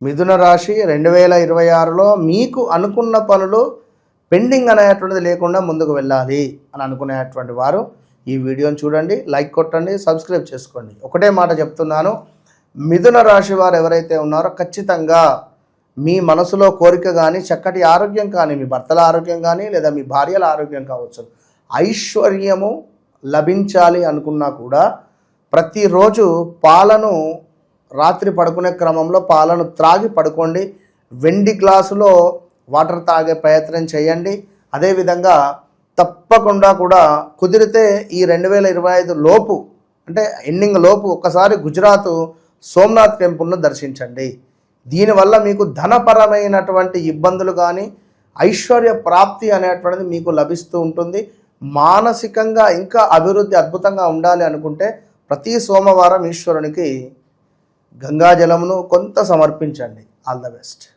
మిథున రాశి 2026లో మీకు అనుకున్న పనులు పెండింగ్ అనేటువంటిది లేకుండా ముందుకు వెళ్ళాలి అని అనుకునేటువంటి వారు ఈ వీడియోని చూడండి, లైక్ కొట్టండి, సబ్స్క్రైబ్ చేసుకోండి. ఒకటే మాట చెప్తున్నాను, మిథున రాశి వారు ఎవరైతే ఉన్నారో ఖచ్చితంగా మీ మనసులో కోరిక కానీ, చక్కటి ఆరోగ్యం కానీ, మీ భర్తల ఆరోగ్యం కానీ లేదా మీ భార్యల ఆరోగ్యం కావచ్చు, ఐశ్వర్యము లభించాలి అనుకున్నా కూడా ప్రతిరోజు పాలను రాత్రి పడుకునే క్రమంలో పాలను త్రాగి పడుకోండి. వెండి గ్లాసులో వాటర్ తాగే ప్రయత్నం చేయండి. అదేవిధంగా తప్పకుండా కూడా కుదిరితే ఈ 2025 లోపు అంటే ఎండింగ్ లోపు ఒక్కసారి గుజరాత్ సోమనాథ్ టెంపుల్ను దర్శించండి. దీనివల్ల మీకు ధనపరమైనటువంటి ఇబ్బందులు కానీ ఐశ్వర్య ప్రాప్తి అనేటువంటిది మీకు లభిస్తూ ఉంటుంది. మానసికంగా ఇంకా అభివృద్ధి అద్భుతంగా ఉండాలి అనుకుంటే ప్రతి సోమవారం ఈశ్వరునికి గంగాజలమును కొంత సమర్పించండి. All the best.